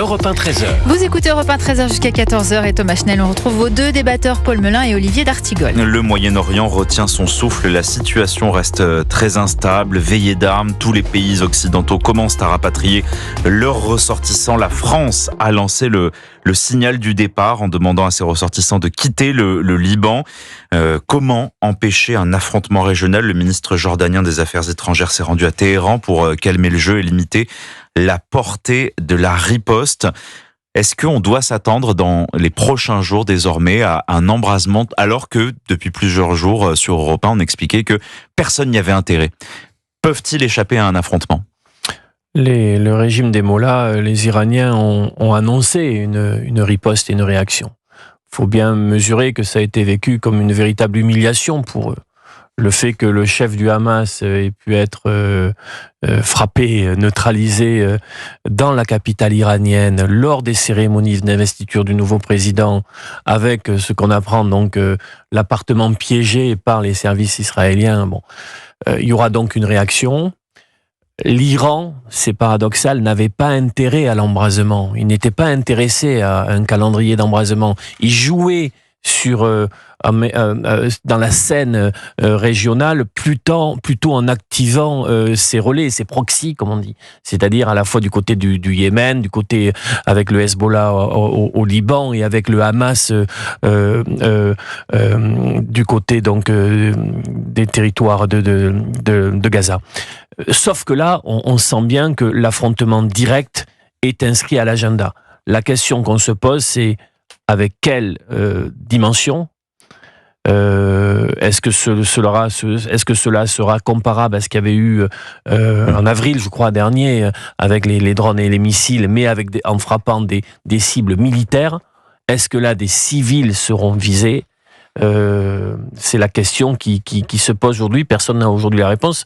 Europe 1 13h. Vous écoutez Europe 1 13h jusqu'à 14h et Thomas Schnell. On retrouve vos deux débatteurs, Paul Melun et Olivier d'Artigol. Le Moyen-Orient retient son souffle. La situation reste très instable. Veillée d'armes, tous les pays occidentaux commencent à rapatrier leurs ressortissants. La France a lancé le signal du départ en demandant à ses ressortissants de quitter le Liban. Comment empêcher un affrontement régional ? Le ministre jordanien des Affaires étrangères s'est rendu à Téhéran pour calmer le jeu et limiter la portée de la riposte. Est-ce qu'on doit s'attendre dans les prochains jours désormais à un embrasement, alors que depuis plusieurs jours sur Europe 1, on expliquait que personne n'y avait intérêt ? Peuvent-ils échapper à un affrontement ? Le régime des Mollahs, les Iraniens ont annoncé une riposte et une réaction. Il faut bien mesurer que ça a été vécu comme une véritable humiliation pour eux. Le fait que le chef du Hamas ait pu être frappé, neutralisé dans la capitale iranienne lors des cérémonies d'investiture du nouveau président, avec ce qu'on apprend donc l'appartement piégé par les services israéliens. Il y aura donc une réaction. L'Iran, c'est paradoxal, n'avait pas intérêt à l'embrasement. Il n'était pas intéressé à un calendrier d'embrasement. Il jouait dans la scène régionale plutôt en activant ses relais, ses proxys, comme on dit. C'est-à-dire à la fois du côté du Yémen, du côté avec le Hezbollah au Liban et avec le Hamas du côté donc des territoires de Gaza. Sauf que là, on sent bien que l'affrontement direct est inscrit à l'agenda. La question qu'on se pose, c'est avec quelle dimension ? Est-ce que cela sera comparable à ce qu'il y avait eu en avril, je crois, dernier, avec les drones et les missiles, mais en frappant des cibles militaires ? Est-ce que là, des civils seront visés ? C'est la question qui se pose aujourd'hui. Personne n'a aujourd'hui la réponse.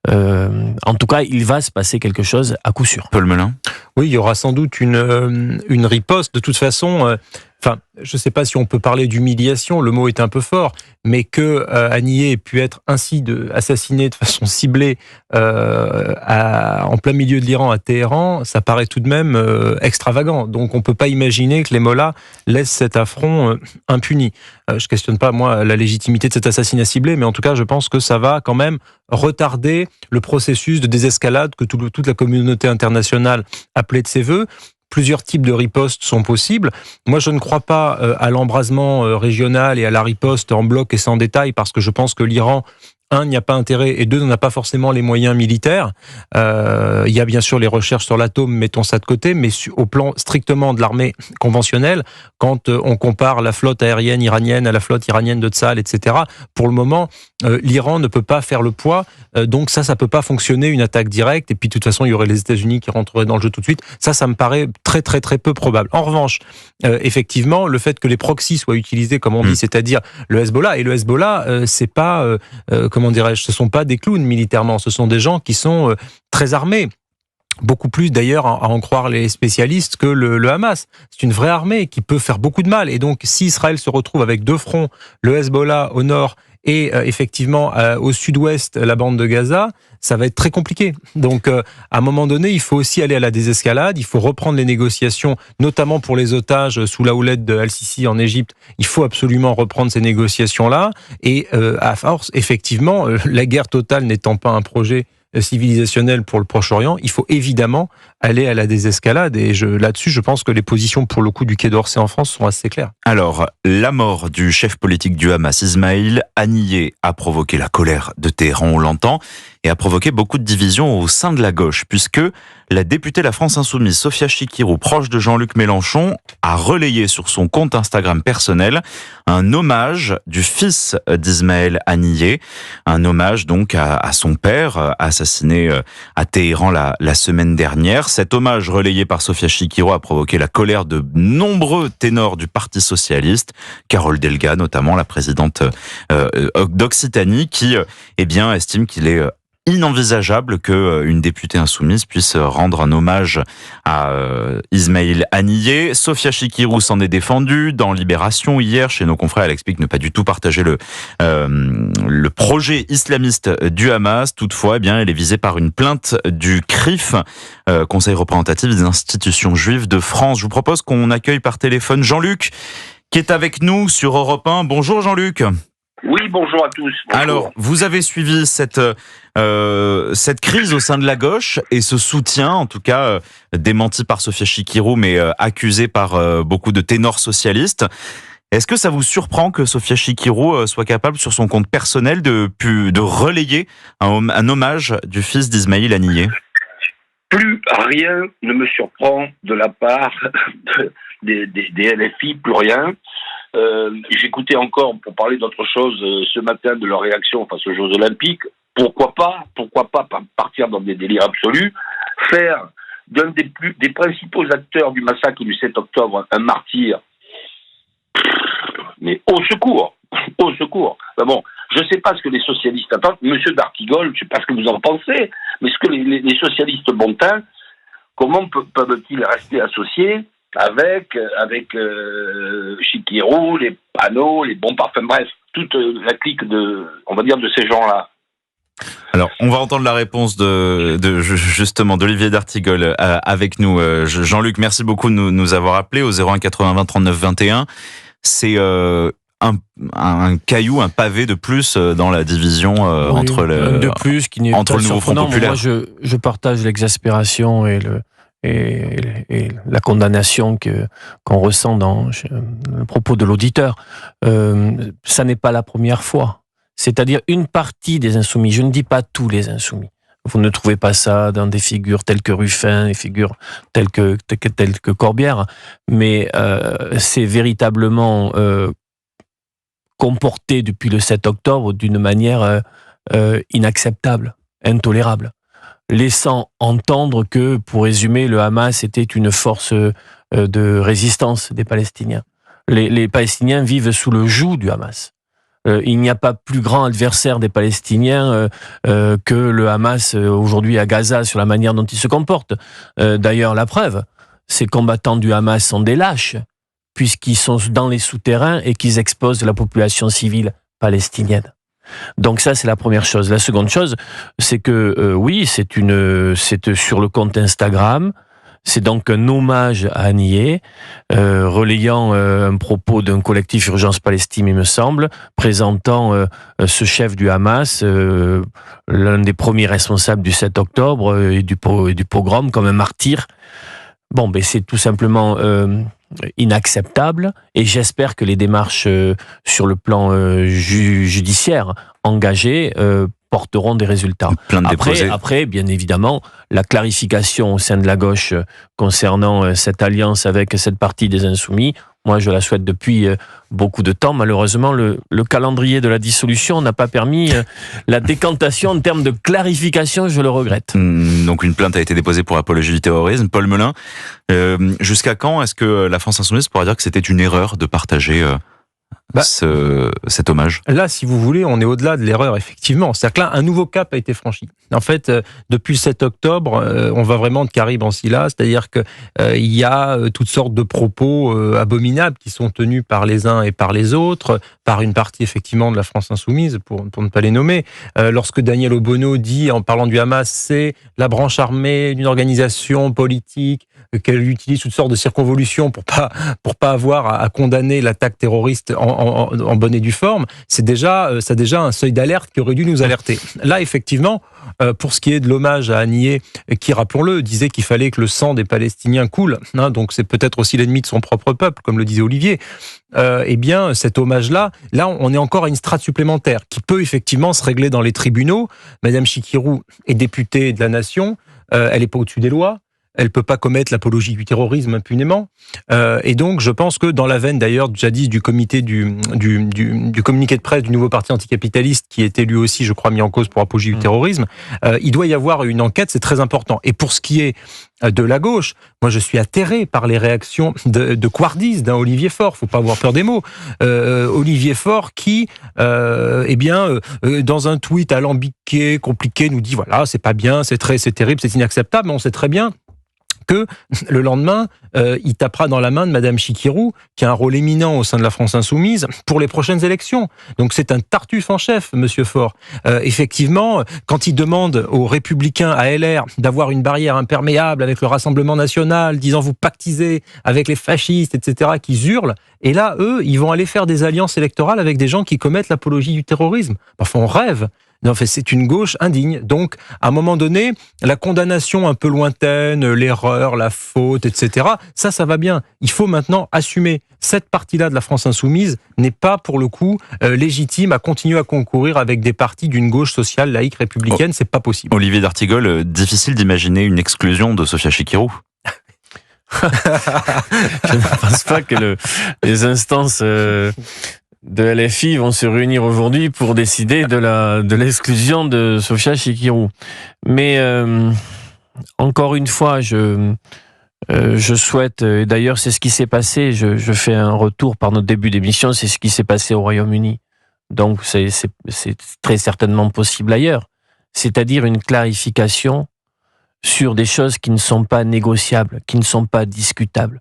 En tout cas, il va se passer quelque chose à coup sûr. Paul Melun ? Oui, il y aura sans doute une riposte. De toute façon, je ne sais pas si on peut parler d'humiliation, le mot est un peu fort, mais que Haniyeh ait pu être ainsi assassiné de façon ciblée en plein milieu de l'Iran, à Téhéran, ça paraît tout de même extravagant. Donc on ne peut pas imaginer que les Mollahs laissent cet affront impuni. Je ne questionne pas, moi, la légitimité de cet assassinat ciblé, mais en tout cas, je pense que ça va quand même retarder le processus de désescalade que toute la communauté internationale appelait de ses voeux. Plusieurs types de ripostes sont possibles. Moi, je ne crois pas à l'embrasement régional et à la riposte en bloc et sans détail, parce que je pense que l'Iran, un, n'y a pas intérêt, et deux, n'en a pas forcément les moyens militaires. Il y a bien sûr les recherches sur l'atome, mettons ça de côté, mais au plan strictement de l'armée conventionnelle, quand on compare la flotte aérienne iranienne à la flotte iranienne de Tsahal, etc., pour le moment, l'Iran ne peut pas faire le poids, donc ça peut pas fonctionner, une attaque directe, et puis de toute façon, il y aurait les États-Unis qui rentreraient dans le jeu tout de suite. Ça me paraît très très très peu probable. En revanche, effectivement, le fait que les proxys soient utilisés, comme on dit, c'est-à-dire le Hezbollah, et le Hezbollah, c'est pas... ce ne sont pas des clowns militairement, ce sont des gens qui sont très armés. Beaucoup plus d'ailleurs, à en croire les spécialistes, que le Hamas. C'est une vraie armée qui peut faire beaucoup de mal. Et donc, si Israël se retrouve avec deux fronts, le Hezbollah au nord et effectivement au sud-ouest, la bande de Gaza, ça va être très compliqué. Donc, à un moment donné, il faut aussi aller à la désescalade, il faut reprendre les négociations, notamment pour les otages sous la houlette de Al-Sisi en Égypte. Il faut absolument reprendre ces négociations-là. Et à force, effectivement, la guerre totale n'étant pas un projet civilisationnel pour le Proche-Orient, il faut évidemment aller à la désescalade. Et là-dessus, je pense que les positions, pour le coup, du Quai d'Orsay en France sont assez claires. Alors, la mort du chef politique du Hamas, Ismail Haniyeh, a provoqué la colère de Téhéran, on l'entend, et a provoqué beaucoup de divisions au sein de la gauche, puisque la députée La France Insoumise, Sophia Chikirou, proche de Jean-Luc Mélenchon, a relayé sur son compte Instagram personnel un hommage du fils d'Ismail Haniyeh, un hommage donc à son père, assassiné à Téhéran la semaine dernière. Cet hommage relayé par Sophia Chikirou a provoqué la colère de nombreux ténors du Parti socialiste, Carole Delga notamment, la présidente d'Occitanie, qui estime qu'il est inenvisageable que une députée insoumise puisse rendre un hommage à Ismaïl Haniyeh. Sophia Chikirou s'en est défendue dans Libération hier. Chez nos confrères, elle explique ne pas du tout partager le projet islamiste du Hamas. Toutefois, eh bien, elle est visée par une plainte du CRIF, Conseil représentatif des institutions juives de France. Je vous propose qu'on accueille par téléphone Jean-Luc, qui est avec nous sur Europe 1. Bonjour Jean-Luc. Oui, bonjour à tous. Bonjour. Alors, vous avez suivi cette crise au sein de la gauche et ce soutien, en tout cas démenti par Sophia Chikirou, mais accusé par beaucoup de ténors socialistes. Est-ce que ça vous surprend que Sophia Chikirou soit capable, sur son compte personnel, de relayer un hommage du fils d'Ismaïl Haniyeh ? Plus rien ne me surprend de la part des LFI, plus rien. J'écoutais encore, pour parler d'autre chose, ce matin de leur réaction face aux Jeux Olympiques. Pourquoi pas partir dans des délires absolus, faire d'un des principaux acteurs du massacre du 7 octobre un martyr. Mais au secours. Ben bon, je ne sais pas ce que les socialistes attendent. Monsieur d'Artigol, je ne sais pas ce que vous en pensez, mais ce que les socialistes bontins, comment peuvent-ils rester associés avec Chikirou, les panneaux, les bons parfums, bref, toute la clique de ces gens-là. Alors, on va entendre la réponse justement d'Olivier d'Artigol avec nous. Jean-Luc, merci beaucoup de nous avoir appelés au 01 80 20 39 21. C'est un caillou, un pavé de plus dans la division entre le nouveau Front populaire. Moi, je partage l'exaspération et la condamnation qu'on ressent dans le propos de l'auditeur. Ça n'est pas la première fois. C'est-à-dire une partie des insoumis, je ne dis pas tous les insoumis. Vous ne trouvez pas ça dans des figures telles que Ruffin, des figures telles que Corbière, mais c'est véritablement comporté depuis le 7 octobre d'une manière inacceptable, intolérable, laissant entendre que, pour résumer, le Hamas était une force de résistance des Palestiniens. Les Palestiniens vivent sous le joug du Hamas. Il n'y a pas plus grand adversaire des Palestiniens que le Hamas aujourd'hui à Gaza sur la manière dont il se comporte. D'ailleurs, la preuve, ces combattants du Hamas sont des lâches, puisqu'ils sont dans les souterrains et qu'ils exposent la population civile palestinienne. Donc ça, c'est la première chose. La seconde chose, c'est que oui, c'est sur le compte Instagram. C'est donc un hommage à Haniyeh, relayant un propos d'un collectif Urgence Palestine, il me semble, présentant ce chef du Hamas, l'un des premiers responsables du 7 octobre et du pogrom, comme un martyr. Bon, ben c'est tout simplement inacceptable, et j'espère que les démarches sur le plan judiciaire engagées porteront des résultats. Après, bien évidemment, la clarification au sein de la gauche concernant cette alliance avec cette partie des Insoumis, moi je la souhaite depuis beaucoup de temps. Malheureusement, le calendrier de la dissolution n'a pas permis la décantation en termes de clarification, je le regrette. Donc une plainte a été déposée pour apologie du terrorisme. Paul Melun, jusqu'à quand est-ce que la France Insoumise pourra dire que c'était une erreur de partager cet hommage? Là, si vous voulez, on est au-delà de l'erreur, effectivement. C'est-à-dire que là, un nouveau cap a été franchi. En fait, depuis le 7 octobre, on va vraiment de Caribe en Scylla, c'est-à-dire que il y a toutes sortes de propos abominables qui sont tenus par les uns et par les autres, par une partie, effectivement, de la France Insoumise, pour ne pas les nommer. Lorsque Daniel Obono dit, en parlant du Hamas, c'est la branche armée d'une organisation politique, qu'elle utilise toutes sortes de circonvolutions pour pas avoir à condamner l'attaque terroriste en bonne et due forme, c'est déjà un seuil d'alerte qui aurait dû nous alerter. Là, effectivement, pour ce qui est de l'hommage à Haniyeh, qui, rappelons-le, disait qu'il fallait que le sang des Palestiniens coule, donc c'est peut-être aussi l'ennemi de son propre peuple, comme le disait Olivier, eh bien, cet hommage-là, on est encore à une strate supplémentaire, qui peut effectivement se régler dans les tribunaux. Madame Chikirou est députée de la Nation, elle n'est pas au-dessus des lois. elle peut pas commettre l'apologie du terrorisme impunément. Et donc, je pense que dans la veine d'ailleurs, jadis du comité du communiqué de presse du nouveau parti anticapitaliste, qui était lui aussi, je crois, mis en cause pour apologie du terrorisme, il doit y avoir une enquête, c'est très important. Et pour ce qui est de la gauche, moi je suis atterré par les réactions de couardise d'un Olivier Faure, faut pas avoir peur des mots. Olivier Faure qui, dans un tweet alambiqué, compliqué, nous dit voilà, c'est pas bien, c'est terrible, c'est inacceptable, mais on sait très bien que le lendemain, il tapera dans la main de Madame Chikirou, qui a un rôle éminent au sein de la France Insoumise, pour les prochaines élections. Donc c'est un Tartuffe en chef, Monsieur Faure. Effectivement, quand il demande aux Républicains, à LR, d'avoir une barrière imperméable avec le Rassemblement National, disant vous pactisez avec les fascistes, etc., qui hurlent, et là, eux, ils vont aller faire des alliances électorales avec des gens qui commettent l'apologie du terrorisme. Parfois, on rêve. Non, en fait, c'est une gauche indigne. Donc, à un moment donné, la condamnation un peu lointaine, l'erreur, la faute, etc., ça va bien. Il faut maintenant assumer. Cette partie-là de la France insoumise n'est pas, pour le coup, légitime à continuer à concourir avec des partis d'une gauche sociale, laïque, républicaine. C'est pas possible. Olivier d'Artigol, difficile d'imaginer une exclusion de Sophia Chikirou. Je ne pense pas que les instances de LFI vont se réunir aujourd'hui pour décider de l'exclusion de Sophia Chikirou. Mais encore une fois, je souhaite, d'ailleurs c'est ce qui s'est passé, je fais un retour par notre début d'émission, c'est ce qui s'est passé au Royaume-Uni. Donc c'est très certainement possible ailleurs. C'est-à-dire une clarification sur des choses qui ne sont pas négociables, qui ne sont pas discutables.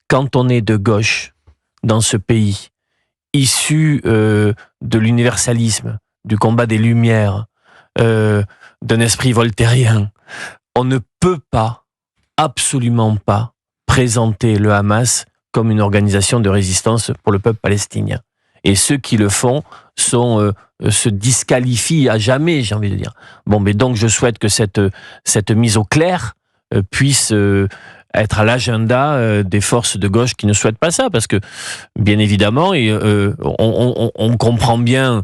Quand on est de gauche dans ce pays, issu de l'universalisme, du combat des Lumières, d'un esprit voltairien, on ne peut pas, absolument pas, présenter le Hamas comme une organisation de résistance pour le peuple palestinien. Et ceux qui le font se disqualifient à jamais, j'ai envie de dire. Bon, mais donc je souhaite que cette mise au clair puisse être à l'agenda des forces de gauche qui ne souhaitent pas ça, parce que bien évidemment, on comprend bien.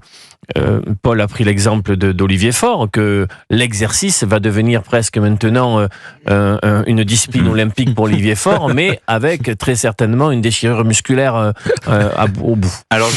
Paul a pris l'exemple d'Olivier Faure, que l'exercice va devenir presque maintenant une discipline olympique pour Olivier Faure, mais avec très certainement une déchirure musculaire au bout. Alors